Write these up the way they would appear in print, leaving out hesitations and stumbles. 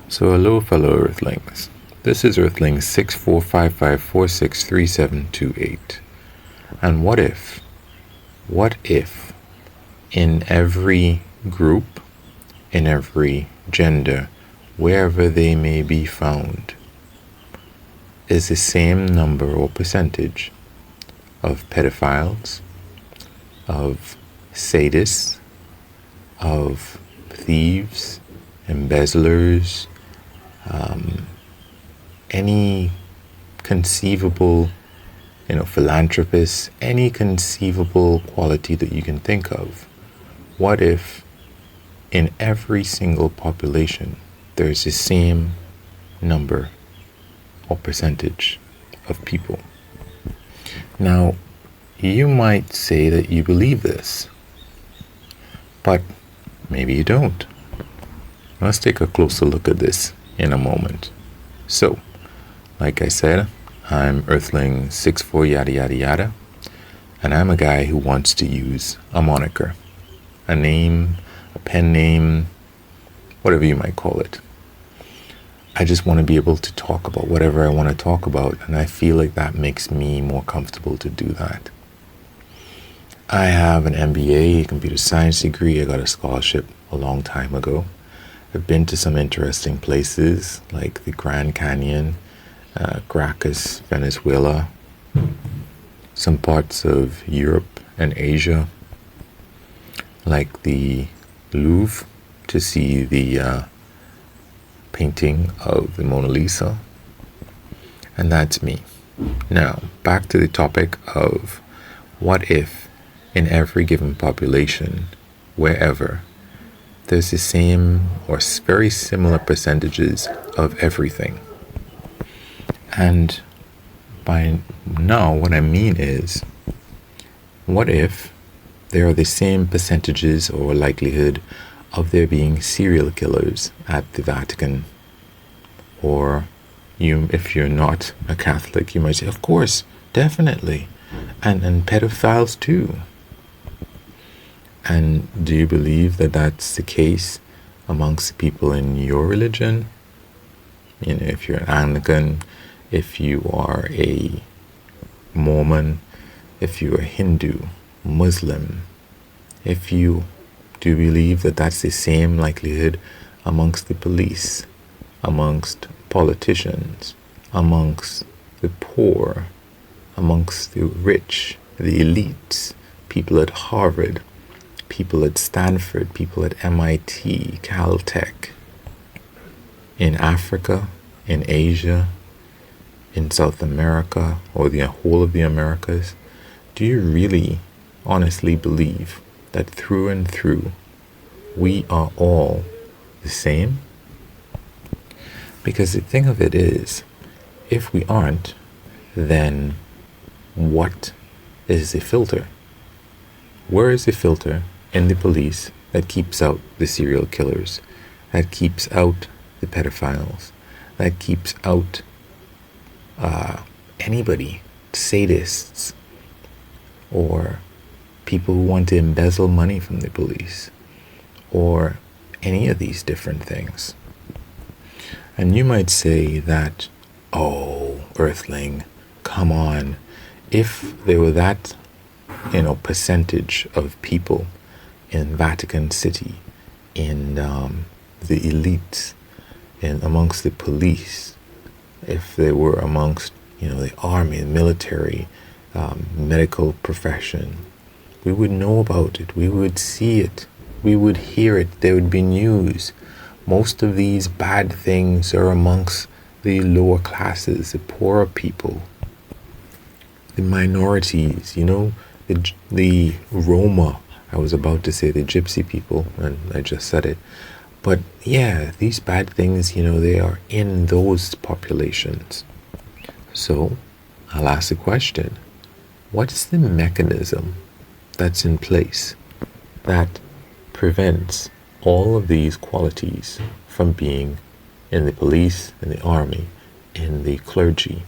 So hello fellow Earthlings. This is Earthling 6455463728. And what if in every group, in every gender, wherever they may be found, is the same number or percentage of pedophiles, of sadists, of thieves, embezzlers, any conceivable, philanthropists, any conceivable quality that you can think of. What if in every single population there's the same number or percentage of people? Now, you might say that you believe this, but maybe you don't. Let's take a closer look at this in a moment. So, like I said, I'm Earthling 64 yada yada yada, and I'm a guy who wants to use a moniker, a name, a pen name, whatever you might call it. I just want to be able to talk about whatever I want to talk about, and I feel like that makes me more comfortable to do that. I have an MBA, a computer science degree. I got a scholarship a long time ago. I've been to some interesting places like the Grand Canyon, Caracas, Venezuela, some parts of Europe and Asia, like the Louvre to see the painting of the Mona Lisa. And that's me. Now, back to the topic of what if in every given population, wherever, there's the same or very similar percentages of everything. And by now, what I mean is, what if there are the same percentages or likelihood of there being serial killers at the Vatican? Or if you're not a Catholic, you might say, of course, definitely. And pedophiles too. And do you believe that that's the case amongst people in your religion? If you're an Anglican, if you are a Mormon, if you're a Hindu, Muslim, if you do believe that that's the same likelihood amongst the police, amongst politicians, amongst the poor, amongst the rich, the elites, people at Harvard, people at Stanford, people at MIT, Caltech, in Africa, in Asia, in South America, or the whole of the Americas? Do you really honestly believe that through and through we are all the same? Because the thing of it is, if we aren't, then what is the filter? Where is the filter in the police that keeps out the serial killers, that keeps out the pedophiles, that keeps out anybody, sadists, or people who want to embezzle money from the police, or any of these different things? And you might say that, oh, Earthling, come on, if there were that, percentage of people in Vatican City, in the elites, and amongst the police, if they were amongst, the army, the military, medical profession, we would know about it, we would see it, we would hear it, there would be news. Most of these bad things are amongst the lower classes, the poorer people, the minorities, the Roma. I was about to say the gypsy people, and I just said it. But yeah, these bad things, they are in those populations. So I'll ask the question, what's the mechanism that's in place that prevents all of these qualities from being in the police, in the army, in the clergy,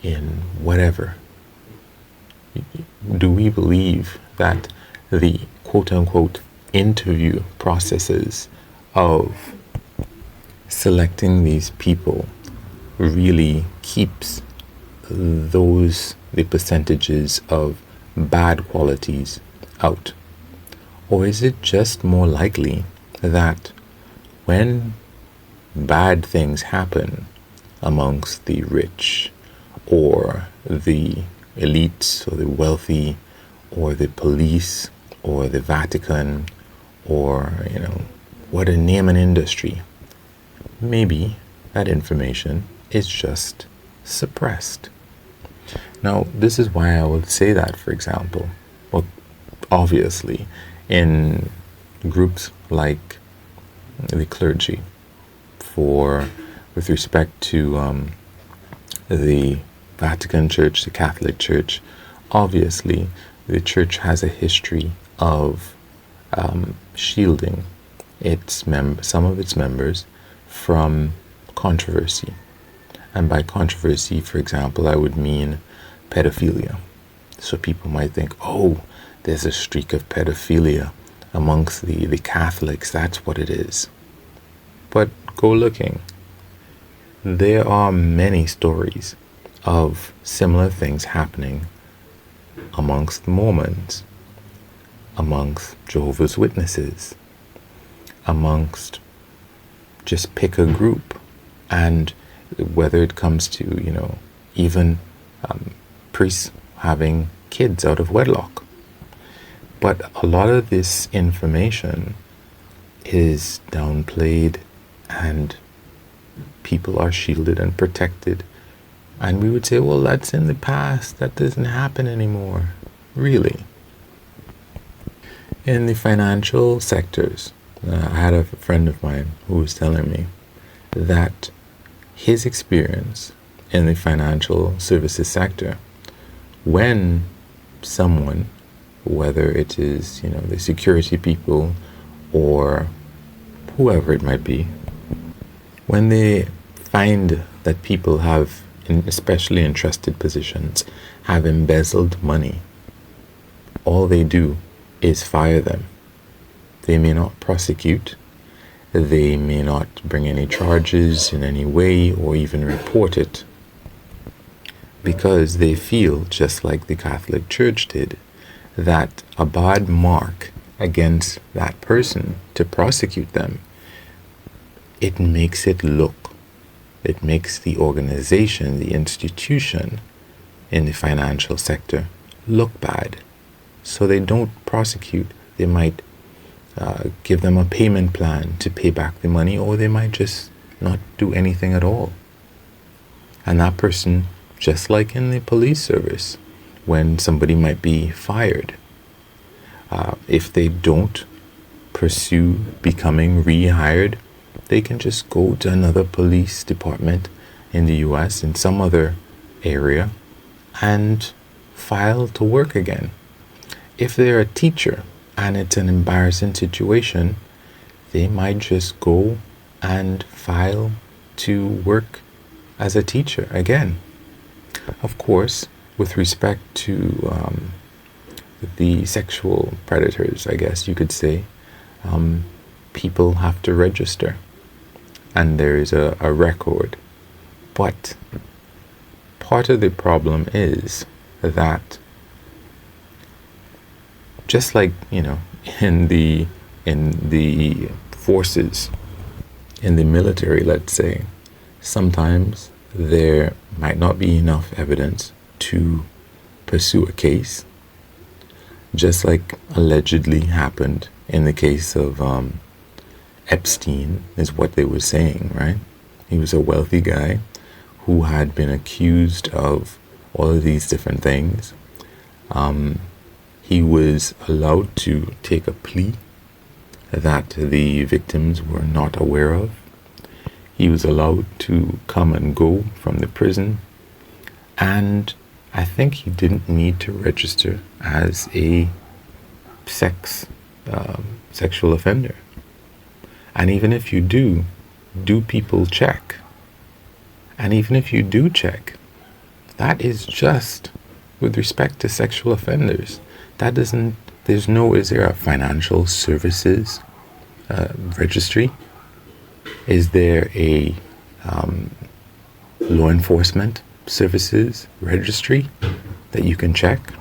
in whatever? Do we believe that the quote-unquote interview processes of selecting these people really keeps the percentages of bad qualities out? Or is it just more likely that when bad things happen amongst the rich or the elites or the wealthy or the police or the Vatican or, what a name an industry, maybe that information is just suppressed? Now, this is why I would say that, for example, well, obviously, in groups like the clergy, with respect to the Vatican Church, the Catholic Church, obviously, the church has a history of shielding some of its members from controversy. And by controversy, for example, I would mean pedophilia. So people might think, oh, there's a streak of pedophilia amongst the Catholics. That's what it is. But go looking. There are many stories of similar things happening amongst the Mormons, amongst Jehovah's Witnesses, amongst just pick a group. And whether it comes to, even priests having kids out of wedlock. But a lot of this information is downplayed and people are shielded and protected. And we would say, well, that's in the past. That doesn't happen anymore. Really? In the financial sectors, I had a friend of mine who was telling me that his experience in the financial services sector, when someone, whether it is, the security people or whoever it might be, when they find that people have, especially in trusted positions, have embezzled money, all they do is fire them. They may not prosecute, they may not bring any charges in any way or even report it, because they feel, just like the Catholic Church did, that a bad mark against that person to prosecute them, it makes the organization, the institution in the financial sector look bad. So they don't prosecute. They might give them a payment plan to pay back the money, or they might just not do anything at all. And that person, just like in the police service, when somebody might be fired, if they don't pursue becoming rehired, they can just go to another police department in the US, in some other area, and file to work again. If they're a teacher and it's an embarrassing situation, they might just go and file to work as a teacher again. Of course, with respect to the sexual predators, I guess you could say, people have to register and there is a record. But part of the problem is that, just like, in the forces, in the military, let's say, sometimes there might not be enough evidence to pursue a case, just like allegedly happened in the case of Epstein, is what they were saying, right? He was a wealthy guy who had been accused of all of these different things. He was allowed to take a plea that the victims were not aware of. He was allowed to come and go from the prison, and I think he didn't need to register as a sexual offender. And even if you do people check? And even if you do check, that is just with respect to sexual offenders. That doesn't, is there a financial services registry? Is there a law enforcement services registry that you can check?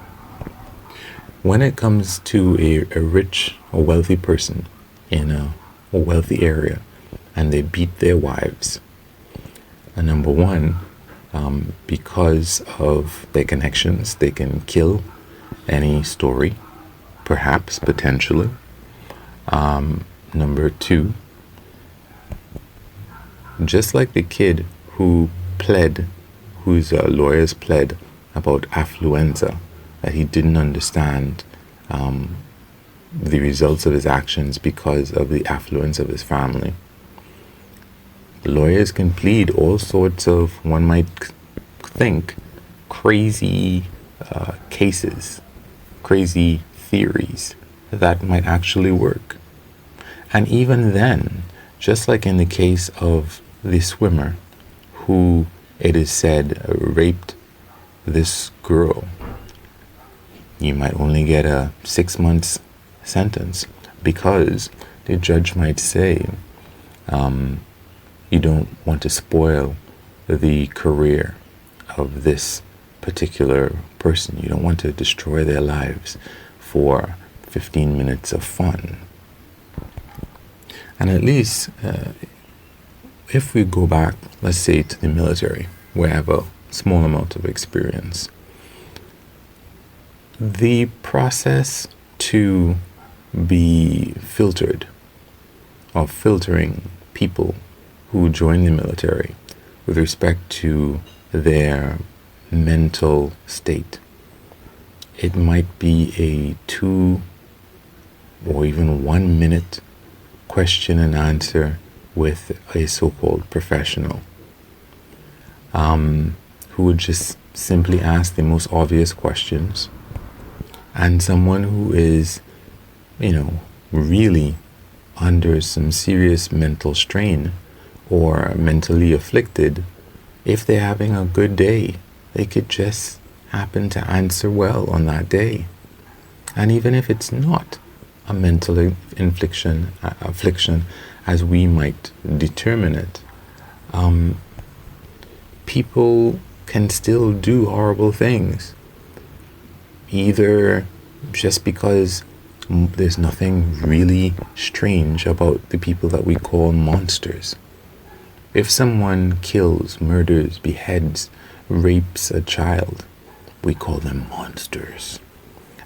When it comes to a rich or wealthy person in a wealthy area and they beat their wives, number one, because of their connections, they can kill any story, perhaps, potentially. Number two, just like the kid whose lawyers pled about affluenza, that he didn't understand the results of his actions because of the affluence of his family. Lawyers can plead all sorts of, one might think, crazy cases, crazy theories that might actually work. And even then, just like in the case of the swimmer who, it is said, raped this girl, you might only get a 6 months sentence because the judge might say, you don't want to spoil the career of this particular person. You don't want to destroy their lives for 15 minutes of fun. And at least, if we go back, let's say, to the military, where I have a small amount of experience, the process to be filtered, or filtering people who join the military with respect to their mental state, it might be a 2 or even 1 minute question and answer with a so-called professional who would just simply ask the most obvious questions, and someone who is, really under some serious mental strain or mentally afflicted, if they're having a good day, they could just happen to answer well on that day. And even if it's not a mental affliction as we might determine it, people can still do horrible things, either just because there's nothing really strange about the people that we call monsters. If someone kills, murders, beheads, rapes a child, we call them monsters,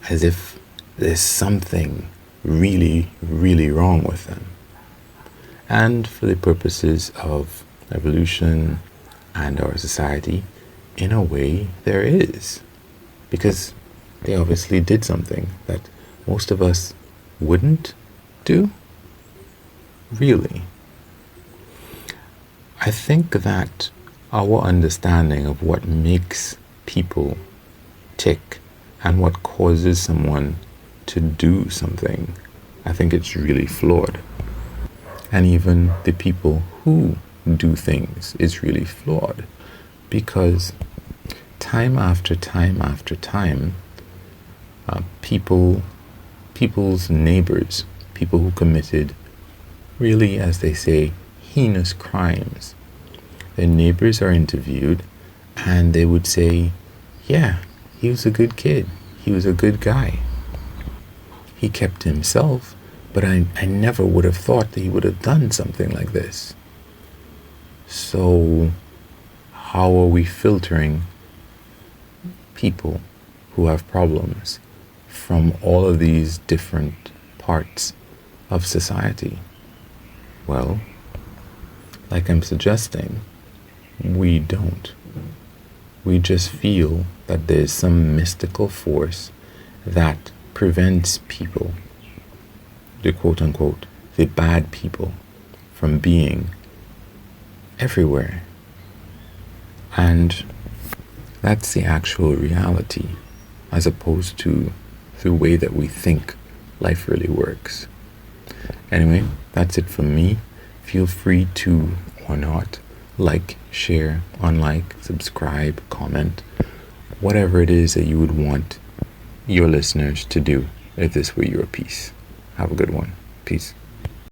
as if there's something really, really wrong with them. And for the purposes of evolution and our society, in a way, there is. Because they obviously did something that most of us wouldn't do. Really. I think that our understanding of what makes people tick and what causes someone to do something, I think it's really flawed. And even the people who do things is really flawed, because time after time after time, people's neighbors, people who committed really, as they say, heinous crimes, their neighbors are interviewed and they would say, yeah, he was a good kid, he was a good guy, he kept himself, but I never would have thought that he would have done something like this. So how are we filtering people who have problems from all of these different parts of society? Well, like I'm suggesting, we don't. We just feel that there's some mystical force that prevents people, the quote-unquote, the bad people, from being everywhere. And that's the actual reality, as opposed to the way that we think life really works. Anyway, that's it from me. Feel free to, or not, like, share, unlike, subscribe, comment, whatever it is that you would want your listeners to do if this were your piece. Have a good one. Peace.